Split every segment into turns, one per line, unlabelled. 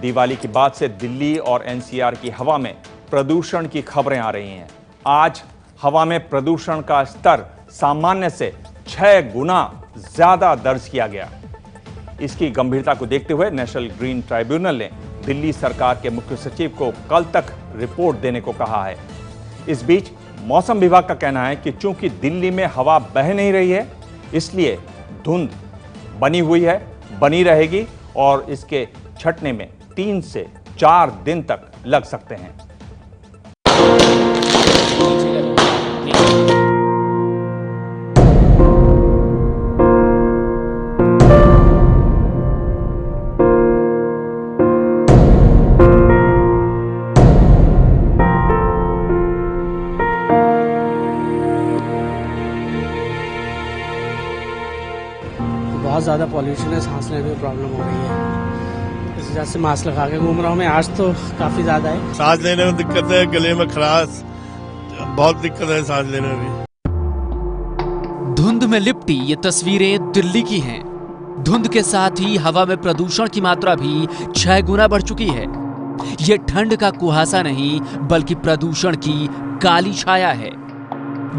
दिवाली के बाद से दिल्ली और एनसीआर की हवा में प्रदूषण की खबरें आ रही हैं। आज हवा में प्रदूषण का स्तर सामान्य से 6 गुना ज्यादा दर्ज किया गया। इसकी गंभीरता को देखते हुए नेशनल ग्रीन ट्राइब्यूनल ने दिल्ली सरकार के मुख्य सचिव को कल तक रिपोर्ट देने को कहा है। इस बीच मौसम विभाग का कहना है कि चूंकि दिल्ली में हवा बह नहीं रही है, इसलिए धुंध बनी हुई है, बनी रहेगी और इसके छटने में 3 से 4 दिन तक लग सकते हैं।
बहुत ज़्यादा पॉल्यूशन है, सांस लेने में प्रॉब्लम हो रही है। इस वजह से मास्क लगा के घूम रहा हूँ मैं। आज तो काफ़ी ज़्यादा है,
सांस लेने में दिक्कत है, गले में खराश, बहुत दिक्कत है सांस लेने में।
धुंध में लिपटी ये तस्वीरें दिल्ली की हैं। धुंध के साथ ही हवा में प्रदूषण की मात्रा भी 6 गुना बढ़ चुकी है। ये ठंड का कुहासा नहीं बल्कि प्रदूषण की काली छाया है।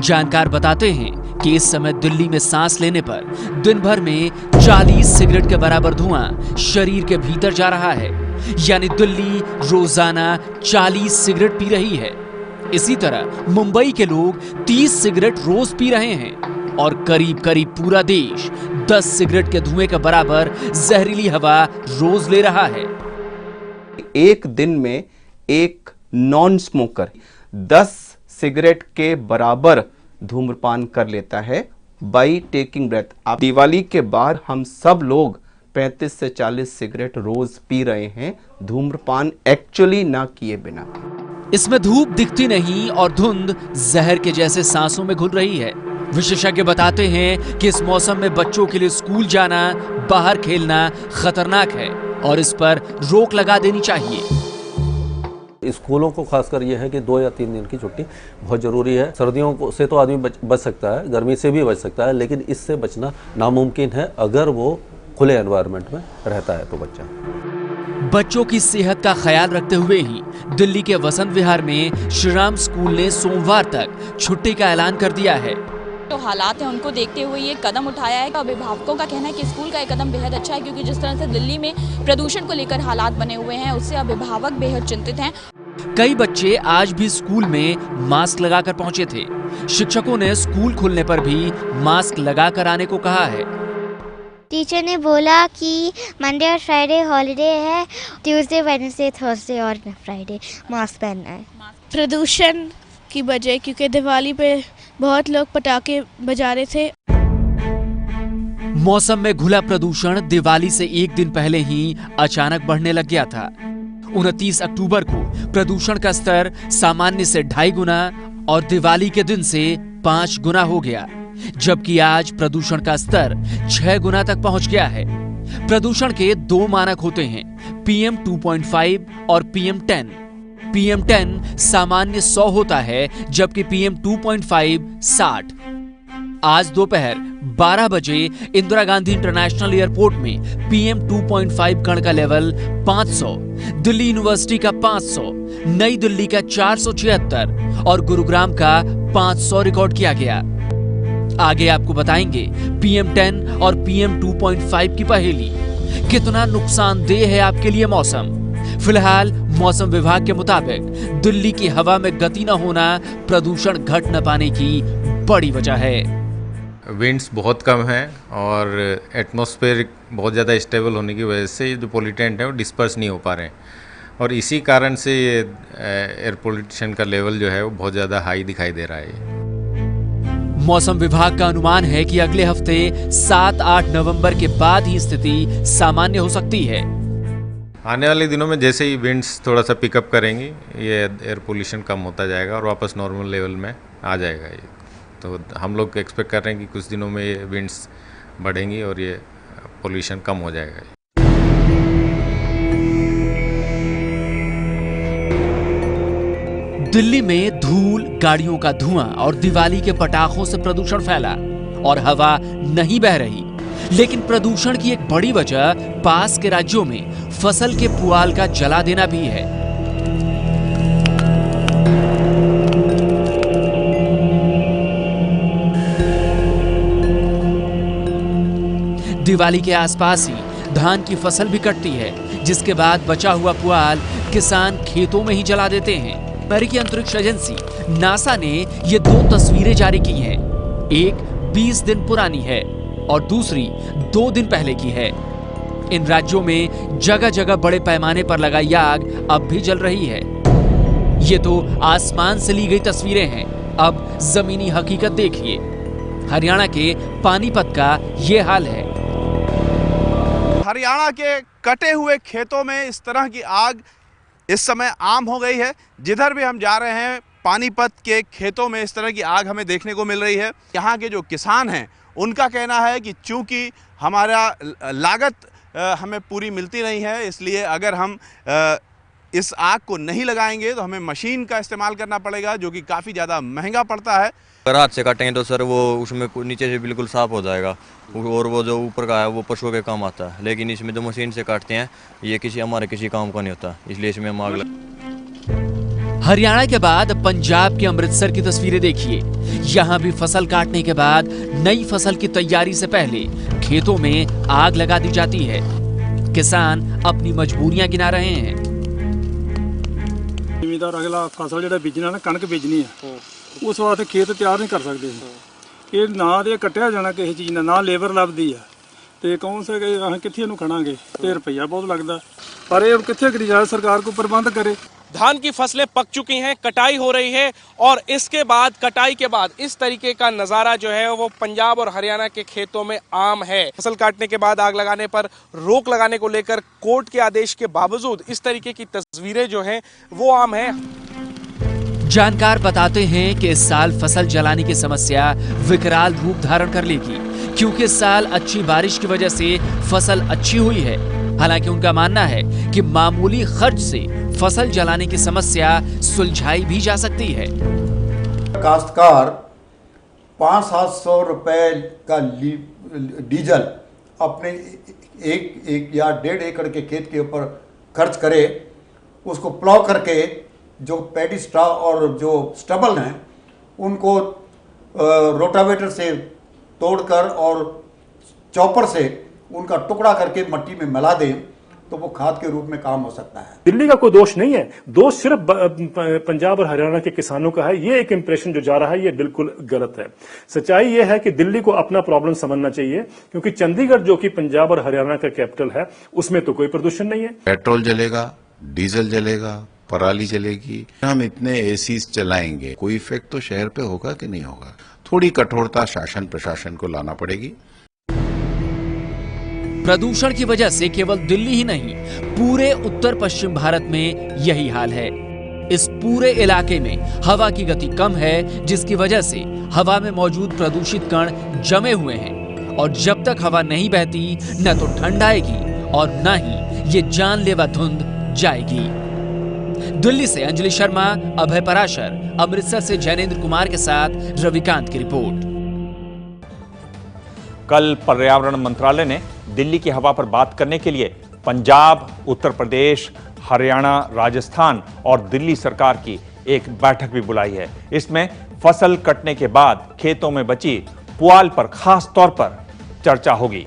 जानकार बताते हैं कि इस समय दिल्ली में सांस लेने पर दिन भर में 40 सिगरेट के बराबर धुआं शरीर के भीतर जा रहा है। यानी दिल्ली रोजाना 40 सिगरेट पी रही है। इसी तरह मुंबई के लोग 30 सिगरेट रोज पी रहे हैं और करीब करीब पूरा देश 10 सिगरेट के धुएं के बराबर जहरीली हवा रोज ले रहा है।
एक दिन में एक नॉन स्मोकर 10 सिगरेट के बराबर धूम्रपान कर लेता है बाई टेकिंग ब्रेथ। आप दिवाली के बाद हम सब लोग 35 से 40 सिगरेट रोज पी रहे हैं, धूम्रपान एक्चुअली ना किए बिना।
इसमें धूप दिखती नहीं और धुंध जहर के जैसे सांसों में घुल रही है। विशेषज्ञ बताते हैं कि इस मौसम में बच्चों के लिए स्कूल जाना, बाहर खेलना खतरनाक है और इस पर रोक लगा देनी चाहिए।
स्कूलों को खासकर यह है कि 2 या 3 दिन की छुट्टी बहुत ज़रूरी है। सर्दियों को से तो आदमी बच सकता है, गर्मी से भी बच सकता है, लेकिन इससे बचना नामुमकिन है अगर वो खुले एनवायरनमेंट में रहता है तो बच्चा।
बच्चों की सेहत का ख्याल रखते हुए ही दिल्ली के वसंत विहार में श्रीराम स्कूल ने सोमवार तक छुट्टी का ऐलान कर दिया है।
तो हालात हैं उनको देखते हुए ये कदम उठाया है। अभिभावकों का कहना है कि स्कूल का ये कदम बेहद अच्छा है, क्योंकि जिस तरह से दिल्ली में प्रदूषण को लेकर हालात बने हुए हैं उससे अभिभावक बेहद चिंतित हैं।
कई बच्चे आज भी स्कूल में मास्क लगाकर पहुंचे थे। शिक्षकों ने स्कूल खुलने पर भी मास्क लगाकर आने को कहा है।
टीचर ने बोला कि मंडे और फ्राइडे हॉलिडे है, ट्यूसडे, वेडनेसडे, थर्सडे और फ्राइडे मास्क पहनना है।
प्रदूषण की वजह, क्योंकि दिवाली पे बहुत लोग पटाखे बजा रहे थे।
मौसम में घुला प्रदूषण दिवाली से एक दिन पहले ही अचानक बढ़ने लग गया था। 29 अक्टूबर को प्रदूषण का स्तर सामान्य से 2.5 गुना और दिवाली के दिन से 5 गुना हो गया, जबकि आज प्रदूषण का स्तर 6 गुना तक पहुंच गया है। प्रदूषण के 2 मानक होते हैं, PM 2.5 और PM 10। PM 10 सामान्य 100 होता है, जबकि PM 2.5 60। आज दोपहर 12 बजे इंदिरा गांधी इंटरनेशनल एयरपोर्ट में PM 2.5 कण का लेवल 500, दिल्ली यूनिवर्सिटी का 500, नई दिल्ली का 476 और गुरुग्राम का 500 रिकॉर्ड किया गया। आगे आपको बताएंगे PM 10 और PM 2.5 की पहेली। कितना नुकसानदेह है आपके लिए मौसम? फिलहाल मौसम विभाग के मुताबिक दिल्ली की हवा में गति न होना प्रदूषण घट न पाने की बड़ी वजह है।
विंड्स बहुत कम है और एटमॉस्फेयर बहुत ज़्यादा स्टेबल होने की वजह से ये जो पोल्यूटेंट है वो डिस्पर्स नहीं हो पा रहे हैं और इसी कारण से ये एयर पोल्यूशन का लेवल जो है वो बहुत ज़्यादा हाई दिखाई दे रहा है।
मौसम विभाग का अनुमान है कि अगले हफ्ते 7-8 नवंबर के बाद ही स्थिति सामान्य हो सकती है।
आने वाले दिनों में जैसे ही विंड्स थोड़ा सा पिकअप करेंगी, ये एयर पोल्यूशन कम होता जाएगा और वापस नॉर्मल लेवल में आ जाएगा ये। तो हम लोग एक्सपेक्ट कर रहे हैं कि कुछ दिनों में ये विंड्स बढ़ेंगी और ये पोल्यूशन कम हो जाएगा।
दिल्ली में धूल, गाड़ियों का धुआं और दिवाली के पटाखों से प्रदूषण फैला और हवा नहीं बह रही। लेकिन प्रदूषण की एक बड़ी वजह पास के राज्यों में फसल के पुआल का जला देना भी है। दिवाली के आसपास ही धान की फसल भी कटती है, जिसके बाद बचा हुआ पुआल किसान खेतों में ही जला देते हैं। अमेरिकी अंतरिक्ष एजेंसी नासा ने ये 2 तस्वीरें जारी की हैं। एक 20 दिन पुरानी है और दूसरी 2 दिन पहले की है। इन राज्यों में जगह जगह बड़े पैमाने पर लगाई आग अब भी जल रही है। ये तो आसमान से ली गई तस्वीरें हैं, अब जमीनी हकीकत देखिए। हरियाणा के पानीपत का ये हाल है।
हरियाणा के कटे हुए खेतों में इस तरह की आग इस समय आम हो गई है। जिधर भी हम जा रहे हैं पानीपत के खेतों में इस तरह की आग हमें देखने को मिल रही है। यहाँ के जो किसान हैं उनका कहना है कि चूंकि हमारा लागत हमें पूरी मिलती नहीं है, इसलिए अगर हम इस आग को नहीं लगाएंगे तो हमें मशीन का इस्तेमाल करना पड़ेगा, जो कि काफ़ी ज़्यादा महंगा पड़ता है।
अगर हाथ से काटेंगे तो सर वो उसमें नीचे से बिल्कुल साफ हो जाएगा और वो जो ऊपर का है वो पशुओं के काम आता है, लेकिन इसमें जो मशीन से काटते हैं ये हमारे किसी काम का नहीं होता, इसलिए इसमें हम आग
हरियाणा के बाद पंजाब के अमृतसर की तस्वीरें देखिए। यहाँ भी फसल काटने के बाद नई फसल की तैयारी से पहले खेतों में आग लगा दी जाती है। किसान अपनी मजबूरियां गिना रहे हैं।
ਜ਼ਿਮੀਦਾਰ ਅਗਲਾ ਫਸਲ ਜਿਹੜਾ ਬੀਜਣਾ ਨਾ, ਕਣਕ ਬੀਜਣੀ ਹੈ, ਉਸ ਵਾਸਤੇ ਖੇਤ ਤਿਆਰ ਨਹੀਂ ਕਰ ਸਕਦੇ। ਇਹ ਨਾ ਦੇ ਕੱਟਿਆ ਜਾਣਾ ਕਿਸੇ ਚੀਜ਼ ਨਾਲ, ਨਾ ਲੇਬਰ ਲੱਭਦੀ ਆ ਤੇ ਕੌਣ ਸੇ ਅਸੀਂ ਕਿੱਥੇ ਇਹਨੂੰ ਖਣਾਂਗੇ ਤੇ ਰੁਪਈਆ ਬਹੁਤ ਲੱਗਦਾ। ਪਰ ਇਹ ਕਿੱਥੇ ਕਰੀ ਜਾਏ, ਸਰਕਾਰ ਕੋਈ ਪ੍ਰਬੰਧ करे।
धान की फसलें पक चुकी हैं, कटाई हो रही है और इसके बाद कटाई के बाद इस तरीके का नज़ारा जो है वो पंजाब और हरियाणा के खेतों में आम है। फसल काटने के बाद आग लगाने पर रोक लगाने को लेकर कोर्ट के आदेश के बावजूद इस तरीके की तस्वीरें जो हैं वो आम है।
जानकार बताते हैं कि इस साल फसल जलाने की समस्या विकराल रूप धारण कर लेगी, क्योंकि इस साल अच्छी बारिश की वजह से फसल अच्छी हुई है। हालांकि उनका मानना है कि मामूली खर्च से फसल जलाने की समस्या सुलझाई भी जा सकती है।
काश्तकार 500-700 रुपए का डीजल अपने एक या 1.5 एकड़ के खेत के ऊपर खर्च करे, उसको प्लाव करके जो पैडी स्ट्रा और जो स्टबल हैं उनको रोटावेटर से तोड़कर और चॉपर से उनका टुकड़ा करके मट्टी में मिला दें तो वो खाद के रूप में काम हो सकता है।
दिल्ली का कोई दोष नहीं है, दोष सिर्फ पंजाब और हरियाणा के किसानों का है। ये एक इंप्रेशन जो जा रहा है ये बिल्कुल गलत है। सच्चाई ये है कि दिल्ली को अपना प्रॉब्लम समझना चाहिए, क्योंकि चंडीगढ़ जो कि पंजाब और हरियाणा का कैपिटल है उसमें तो कोई प्रदूषण नहीं है।
पेट्रोल जलेगा, डीजल जलेगा, पराली जलेगी, हम इतने एसीज चलाएंगे, कोई इफेक्ट तो शहर पे होगा कि नहीं होगा। थोड़ी कठोरता शासन प्रशासन को लाना पड़ेगी।
प्रदूषण की वजह से केवल दिल्ली ही नहीं, पूरे उत्तर पश्चिम भारत में यही हाल है। इस पूरे इलाके में हवा की गति कम है, जिसकी वजह से हवा में मौजूद प्रदूषित कण जमे हुए हैं और जब तक हवा नहीं बहती न तो ठंड आएगी और न ही ये जानलेवा धुंध जाएगी। दिल्ली से अंजलि शर्मा, अभय पराशर, अमृतसर से जैनेंद्र कुमार के साथ रविकांत की रिपोर्ट।
कल पर्यावरण मंत्रालय ने दिल्ली की हवा पर बात करने के लिए पंजाब, उत्तर प्रदेश, हरियाणा, राजस्थान और दिल्ली सरकार की एक बैठक भी बुलाई है। इसमें फसल कटने के बाद खेतों में बची पुआल पर खास तौर पर चर्चा होगी।